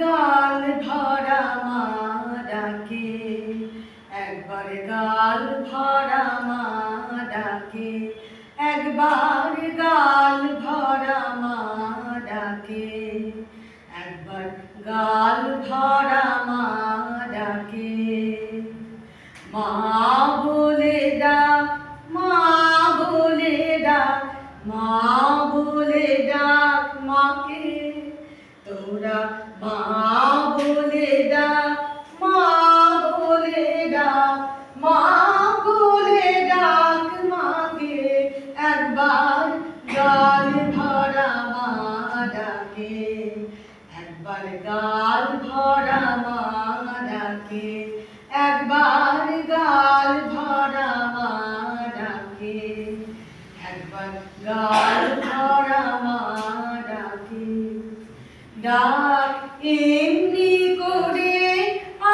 গাল ভরা মা ডাকে, একবার গাল ভরা মা ডাকে, একবার গাল ভরা মা ডাকে, একবার গাল ভরা মা ডাকে। মা বলে ডাক, মা বলে ডাক, মা বলে ডাক মাকে, তোরা মা বলে ডাক, মা বলে ডাক, মা বলে ডাক মাকে, একবার গাল ভরা মা ডাকে, একবার গাল ভরা মা ডাকে, একবার গাল ভরা মা ডাকে, একবার গাল ভরা মা ডাকে। ডাক এমনি করে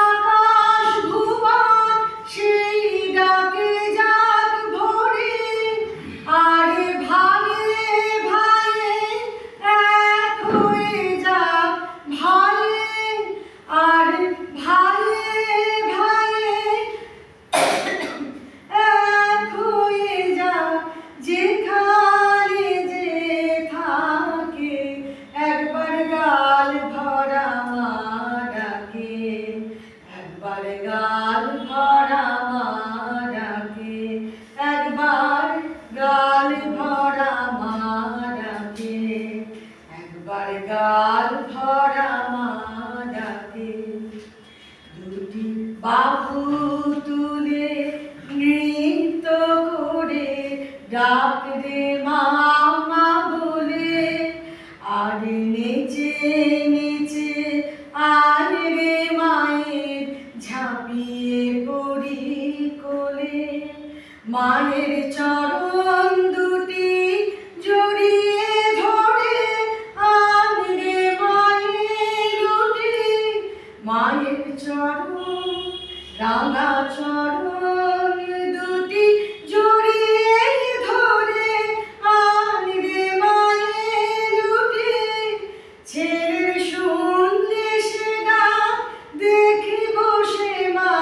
আকাশ ভুবন, সেই ডাকে যাক ভরে, আরে ভাইয়ে ভাইয়ে এক হয়ে যাক ভাইয়ে, আরে ভাইয়ে ভাইয়ে এক হয়ে যাক যেখানে যে থাকে, একবার গাল ভরা মা ডাকে, একবার গাল ভরা মা ডাকে, একবার গাল ভরা মা ডাকে, একবার গাল ভরা মা ডাকে। দুটি বাহু তুলে নৃত্য করে ডাক রে মা মা বলে, আর নেচে নেচে আর রে মায়ের ঝাঁপিয়ে পড়ি কোলে, মায়ের চরণ দুটি জড়িয়ে ধরে আর রে মায়ের লুটি, মায়ের চরণ রাঙা চরণ দুটি জড়িয়ে ধরে আর রে মায়ের লুটি, ছেড়ে শুনলে সে ডাক দেখি বসে মা,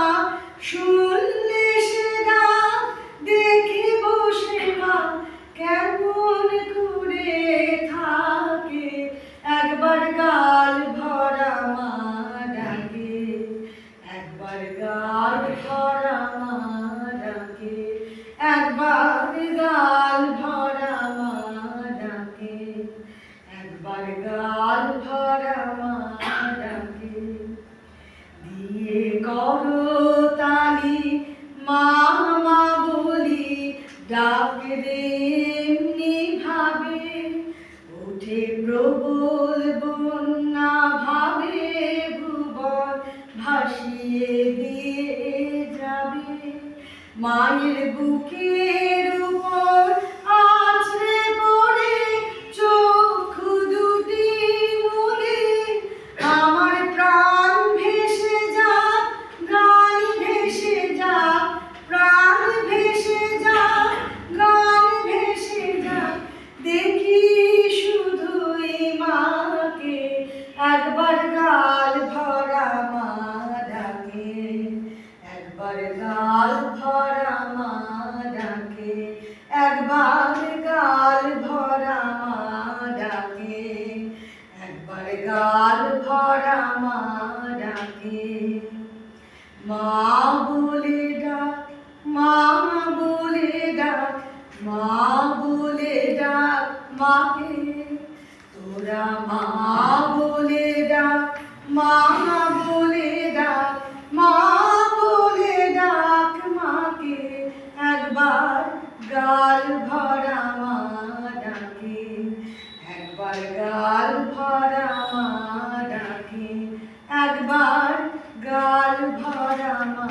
শুনলে সে ডাক দেখি বসে মা, কেমন করে থাকে, একবার গাল ভরা মা ডাকে, একবার গাল ভরা মা ডাকে, একবার গাল ভরা মা ডাকে, একবার গাল ভরা মা ডাকে। দিয়ে করো তালি মা মা বলি, ডাক রে এমনি ভাবে, ওঠে প্রবল বন্যা ভাবে ভুবন ভাসিয়ে দিয়ে যাবে, মায়ের বুকের উপর আছড়ে পড়ে চক্ষু দুটি মুলে, আমার প্রাণ ভেসে যাক গান ভেসে যাক, প্রাণ ভেসে যাক গান ভেসে যাক, দেখি শুধুই মাকে, একবার গাল ভরা মা ডাকে, একবার গাল ভরা মা ডাকে, একবার গাল ভরা মা ডাকে, একবার গাল ভরা মা ডাকে। মা বলে ডাক, মা বলে ডাক, মা বলে ডাক মাকে, তোরা মা বলে ডাক, মা বলে ডাক, মা বলে ডাক মাকে, একবার গাল ভরা মা ডাকে, একবার গাল ভরা মা ডাকে, একবার গাল ভরা মা